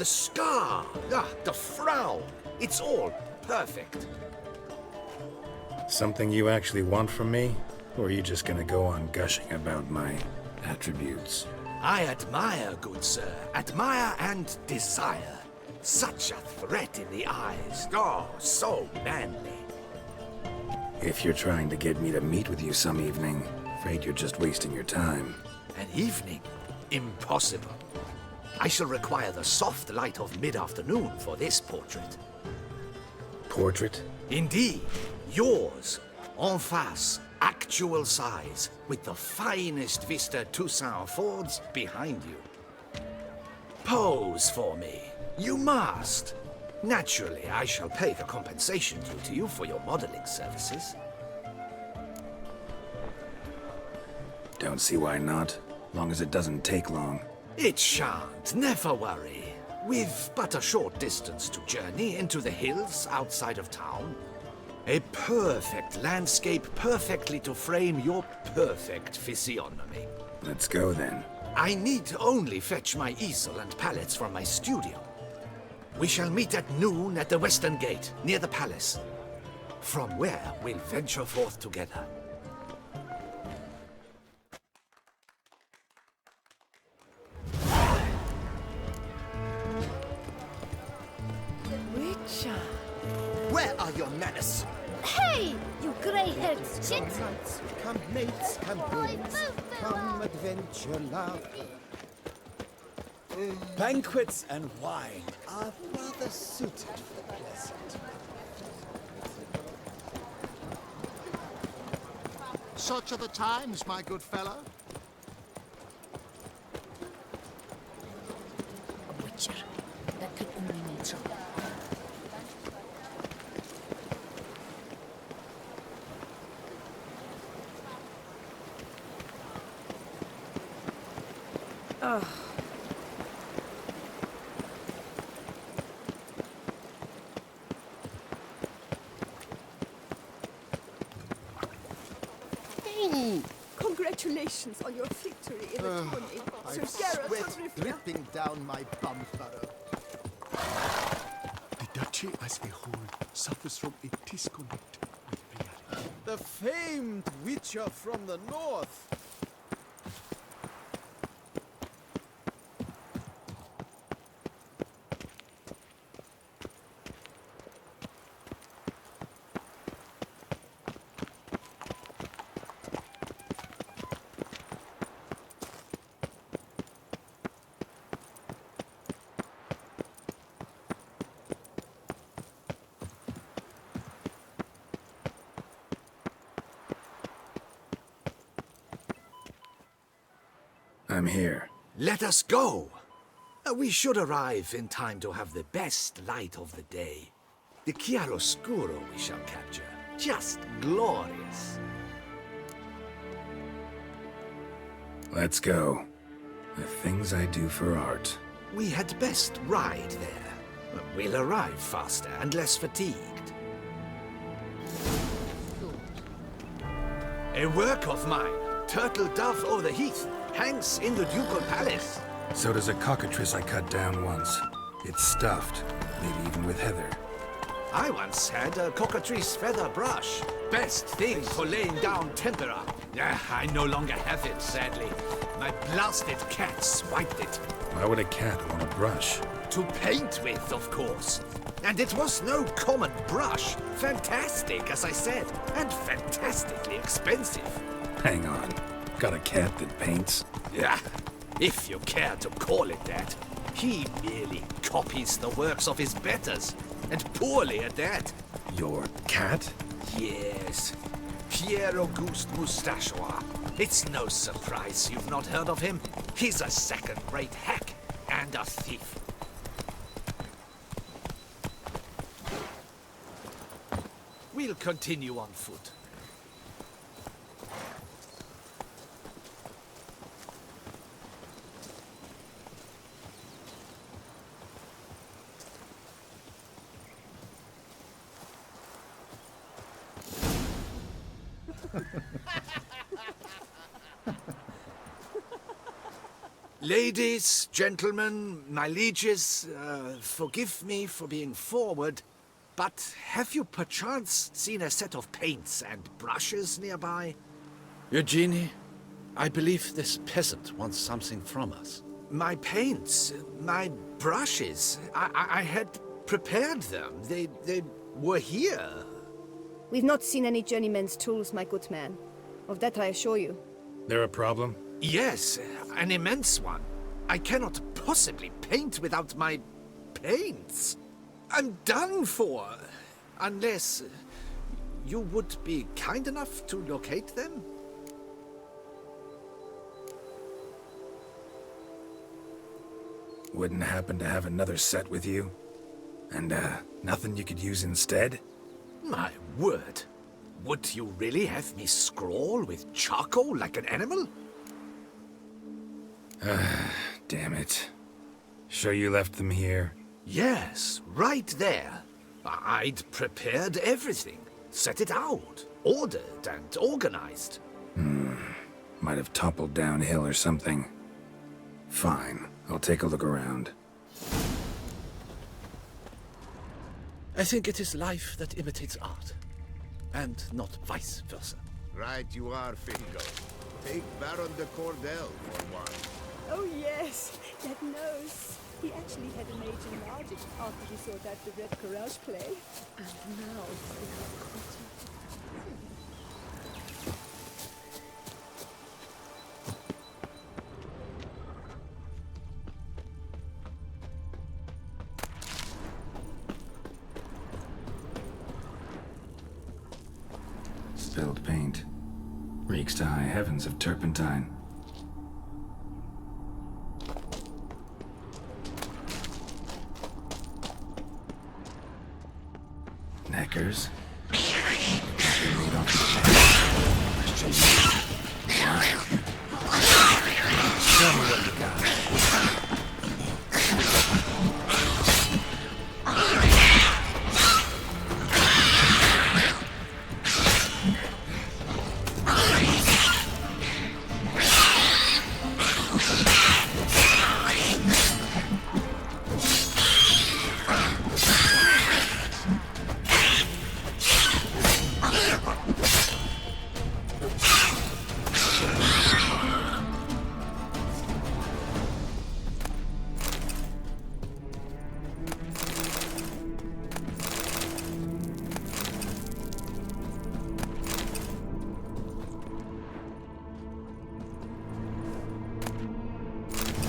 The scar, the frown. It's all perfect. Something you actually want from me? Or are you just gonna go on gushing about my attributes? I admire, good sir. Admire and desire. Such a threat in the eyes. Oh, so manly. If you're trying to get me to meet with you some evening, afraid you're just wasting your time. An evening? Impossible. I shall require the soft light of mid-afternoon for this portrait. Portrait? Indeed. Yours. En face. Actual size. With the finest vista Toussaint affords behind you. Pose for me. You must. Naturally, I shall pay the compensation due to you for your modeling services. Don't see why not. Long as it doesn't take long. It shan't, never worry. We've but a short distance to journey into the hills outside of town. A perfect landscape perfectly to frame your perfect physiognomy. Let's go then. I need only fetch my easel and palettes from my studio. We shall meet at noon at the western gate, near the palace. From where we'll venture forth together. Richard. Where are your manners? Hey, you grey-haired chit! Come mates, come mates, come adventure love. Banquets and wine. Are rather suited for the pleasant. Such are the times, my good fellow. Witcher. That could only mean trouble. Oh. Congratulations on your victory in the tourney, Sir Gareth Sweat of Rivia. dripping down my bum furrow. The duchy as a whole suffers from a disconnect with reality. The famed Witcher from the north. I'm here. Let us go! We should arrive in time to have the best light of the day. The chiaroscuro we shall capture. Just glorious. Let's go. The things I do for art. We had best ride there. We'll arrive faster and less fatigued. A work of mine, Turtle Dove o'er the Heath, hangs in the ducal palace. So does a cockatrice I cut down once. It's stuffed, maybe even with heather. I once had a cockatrice feather brush. Best thing for laying down tempera. I no longer have it, sadly. My blasted cat swiped it. Why would a cat want a brush? To paint with, of course. And it was no common brush. Fantastic, as I said, and fantastically expensive. Hang on. Got a cat that paints? Yeah, if you care to call it that. He merely copies the works of his betters, and poorly at that. Your cat? Yes, Pierre Auguste Moustachois. It's no surprise you've not heard of him. He's a second-rate hack and a thief. We'll continue on foot. Ladies, gentlemen, my lieges, forgive me for being forward, but have you perchance seen a set of paints and brushes nearby? Eugenie, I believe this peasant wants something from us. My paints, my brushes, I had prepared them. They were here. We've not seen any journeyman's tools, my good man. Of that I assure you. There a problem? Yes, an immense one. I cannot possibly paint without my paints. I'm done for. Unless you would be kind enough to locate them? Wouldn't happen to have another set with you? And, nothing you could use instead? My word. Would you really have me scrawl with charcoal like an animal? Damn it. Sure you left them here? Yes, right there. I'd prepared everything. Set it out. Ordered and organized. Might have toppled downhill or something. Fine, I'll take a look around. I think it is life that imitates art, and not vice versa. Right you are, Fingo. Take Baron de Cordel for one. Oh yes, that nose. He actually had a major enlarging after he saw that the Red Courage play. And now we have Spilled paint. Reeks to high heavens of turpentine. Neckers. Tell me what you got.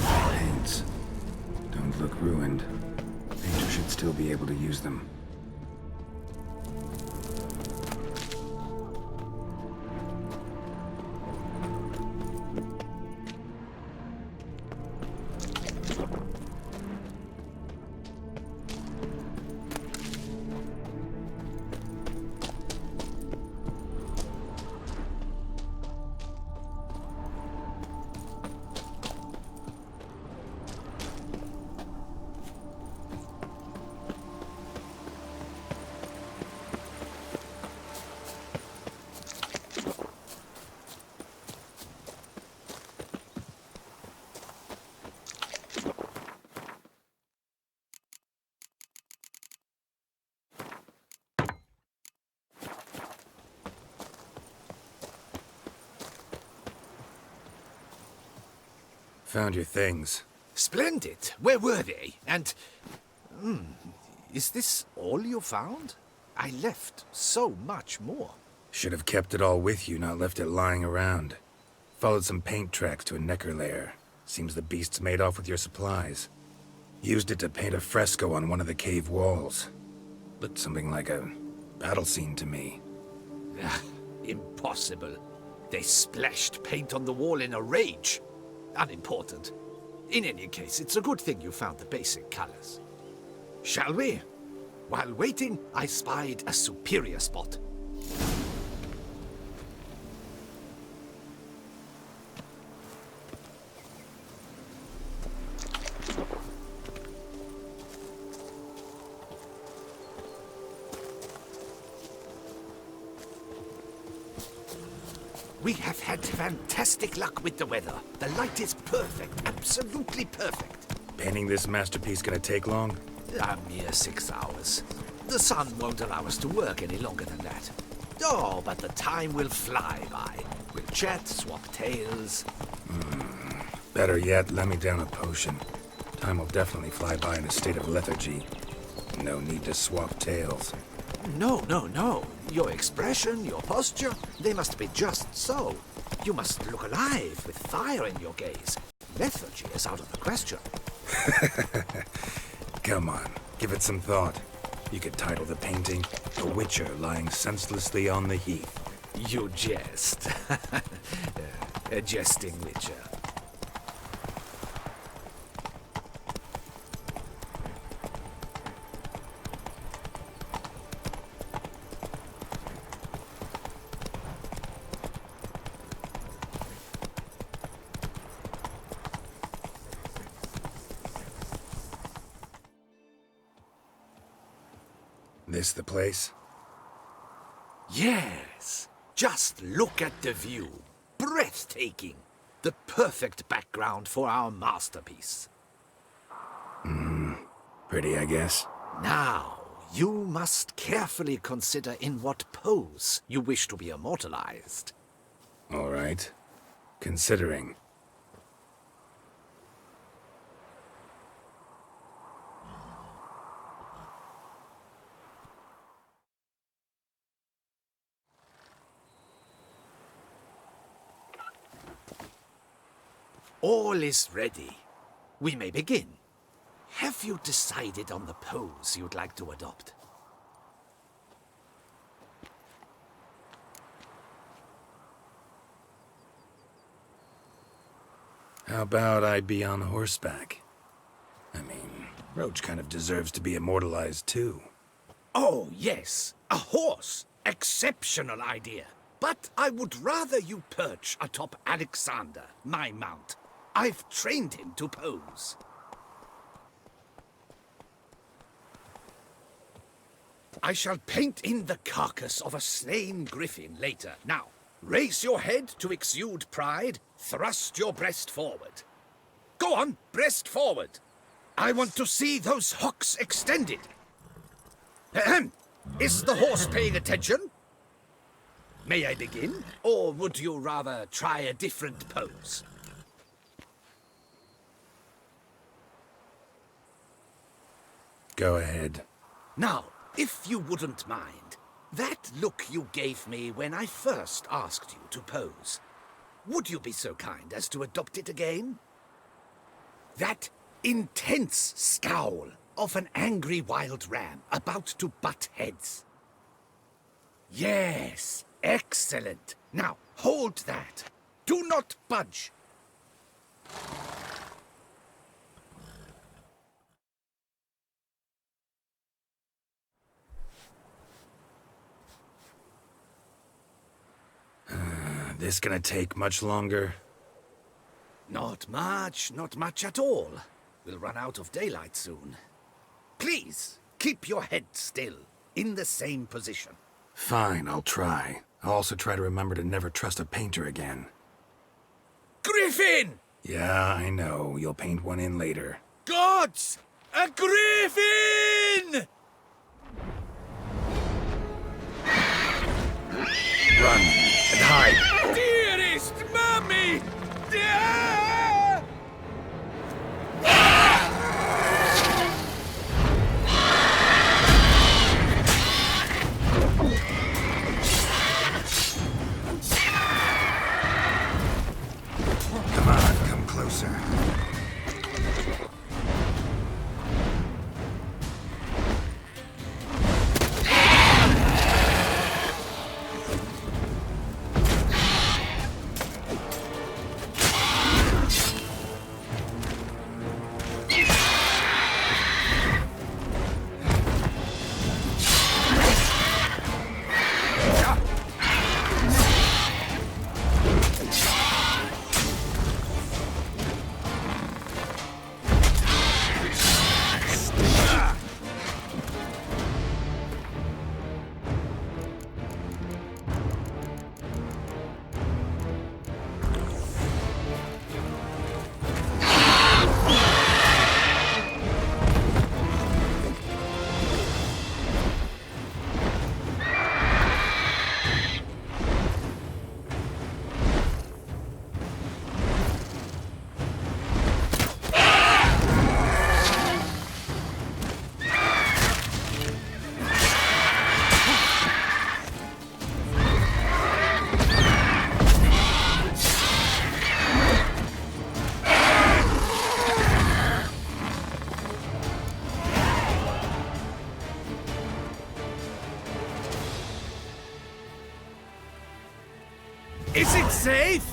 Paints. Don't look ruined. Painter should still be able to use them. Found your things. Splendid. Where were they? And... is this all you found? I left so much more. Should have kept it all with you, not left it lying around. Followed some paint tracks to a Necker lair. Seems the beast's made off with your supplies. Used it to paint a fresco on one of the cave walls. Looked something like a battle scene to me. Impossible. They splashed paint on the wall in a rage. Unimportant. In any case, it's a good thing you found the basic colors. Shall we? While waiting, I spied a superior spot. We have had fantastic luck with the weather. The light is perfect, absolutely perfect. Painting this masterpiece gonna take long? A mere 6 hours. The sun won't allow us to work any longer than that. Oh, but the time will fly by. We'll chat, swap tales. Better yet, let me down a potion. Time will definitely fly by in a state of lethargy. No need to swap tales. No, no, no. Your expression, your posture, they must be just so. You must look alive with fire in your gaze. Lethargy is out of the question. Come on, give it some thought. You could title the painting, "A Witcher Lying Senselessly on the Heath." You jest. A jesting witcher. This the place? Yes. Just look at the view. Breathtaking. The perfect background for our masterpiece. Pretty, I guess. Now, you must carefully consider in what pose you wish to be immortalized. All right. Considering. All is ready. We may begin. Have you decided on the pose you'd like to adopt? How about I be on horseback? I mean, Roach kind of deserves to be immortalized too. Oh, yes. A horse. Exceptional idea. But I would rather you perch atop Alexander, my mount. I've trained him to pose. I shall paint in the carcass of a slain griffin later. Now, raise your head to exude pride. Thrust your breast forward. Go on, breast forward. I want to see those hocks extended. Ahem. Is the horse paying attention? May I begin? Or would you rather try a different pose? Go ahead. Now, if you wouldn't mind, that look you gave me when I first asked you to pose, would you be so kind as to adopt it again? That intense scowl of an angry wild ram about to butt heads. Yes, excellent. Now, hold that. Do not budge. This gonna take much longer? Not much at all. We'll run out of daylight soon. Please, keep your head still, in the same position. Fine, I'll try. I'll also try to remember to never trust a painter again. Griffin! Yeah, I know. You'll paint one in later. Gods! A griffin! Run and hide! Dearest Mummy! Come on, come closer. Is it safe?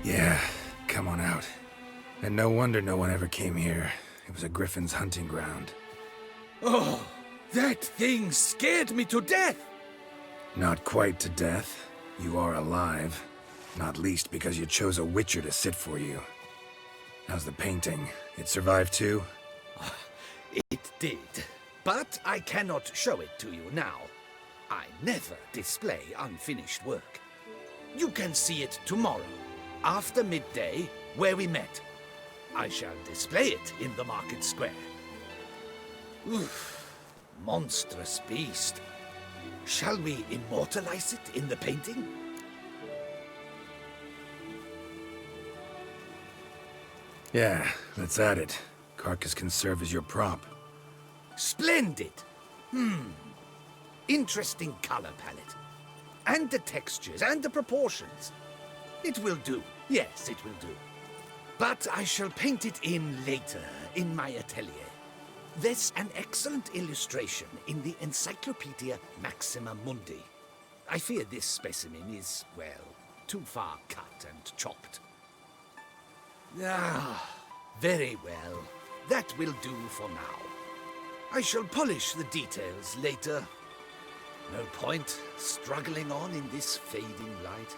Yeah, come on out. And no wonder no one ever came here. It was a griffin's hunting ground. Oh, that thing scared me to death. Not quite to death. You are alive. Not least because you chose a witcher to sit for you. How's the painting? It survived too? It did, but I cannot show it to you now. I never display unfinished work. You can see it tomorrow, after midday, where we met. I shall display it in the market square. Oof, monstrous beast. Shall we immortalize it in the painting? Yeah, let's add it. Carcass can serve as your prop. Splendid! Interesting color palette. And the textures and the proportions. It will do. Yes, it will do. But I shall paint it in later, in my atelier. There's an excellent illustration in the Encyclopedia Maxima Mundi. I fear this specimen is, well, too far cut and chopped. Ah, very well. That will do for now. I shall polish the details later. No point struggling on in this fading light.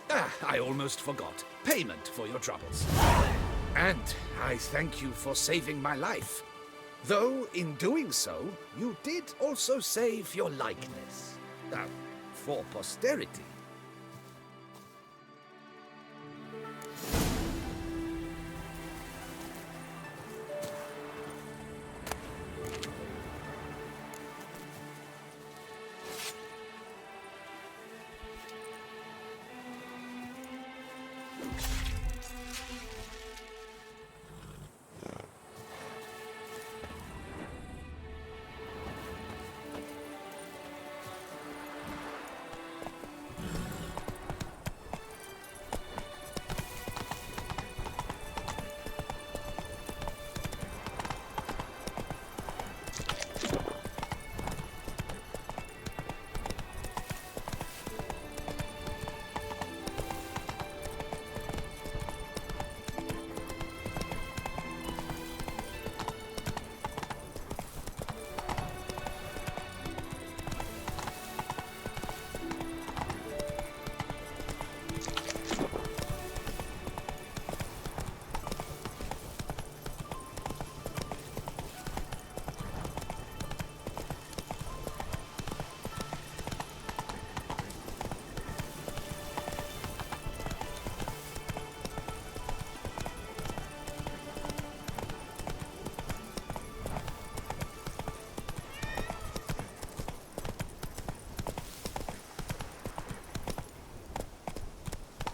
Ah, I almost forgot. Payment for your troubles. And I thank you for saving my life. Though, in doing so, you did also save your likeness. For posterity.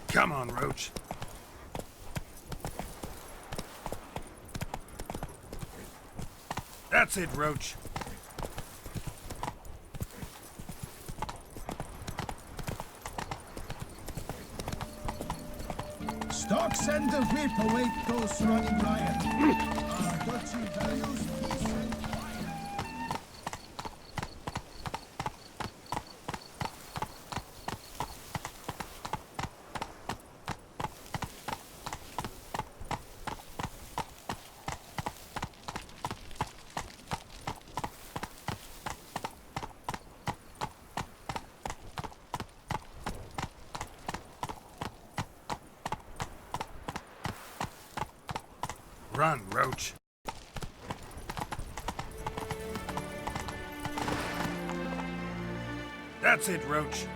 Come on, Roach. That's it, Roach. Stocks and the whip await those running riot. Our duchy values peace and quiet. Run, Roach. That's it, Roach.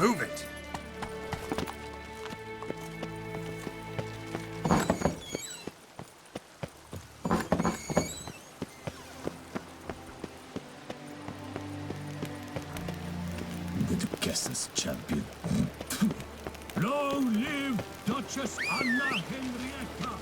Move it. The Guess's champion. Long live Duchess Anna Henrietta!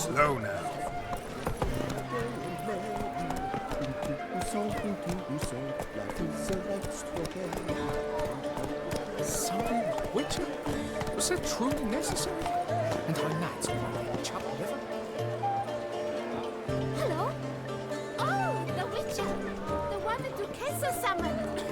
Slow now. Something Witcher? Was that truly necessary? And how nuts on the chop liver? Hello? Oh, the Witcher. The one that Duquesa summoned.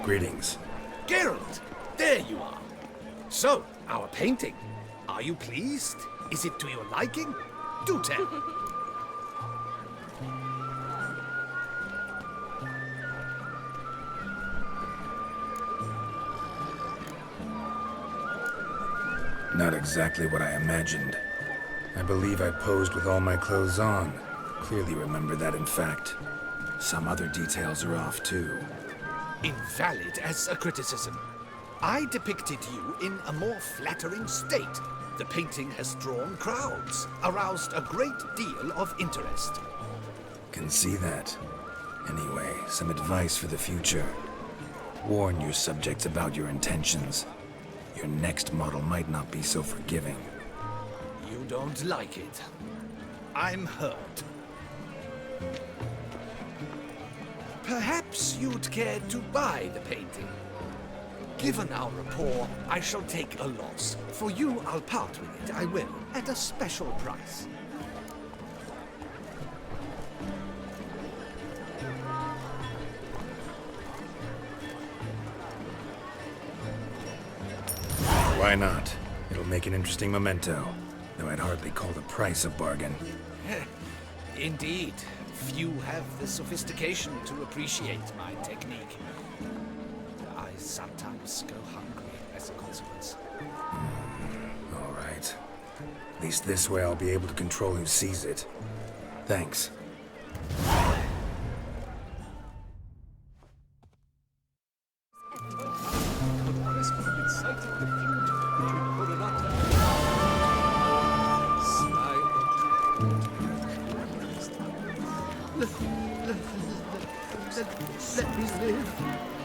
Greetings. Geralt, there you are. So, our painting. Are you pleased? Is it to your liking? Do tell. Not exactly what I imagined. I believe I posed with all my clothes on. Clearly remember that, in fact. Some other details are off, too. Invalid as a criticism. I depicted you in a more flattering state. The painting has drawn crowds, aroused a great deal of interest. Can see that. Anyway, some advice for the future. Warn your subjects about your intentions. Your next model might not be so forgiving. You don't like it. I'm hurt. Perhaps you'd care to buy the painting. Given our rapport, I shall take a loss. For you, I'll part with it, I will, at a special price. Why not? It'll make an interesting memento, though I'd hardly call the price a bargain. Indeed, few have the sophistication to appreciate my technique. I sometimes go hungry as a consequence. All right. At least this way I'll be able to control who sees it. Thanks. Let me live.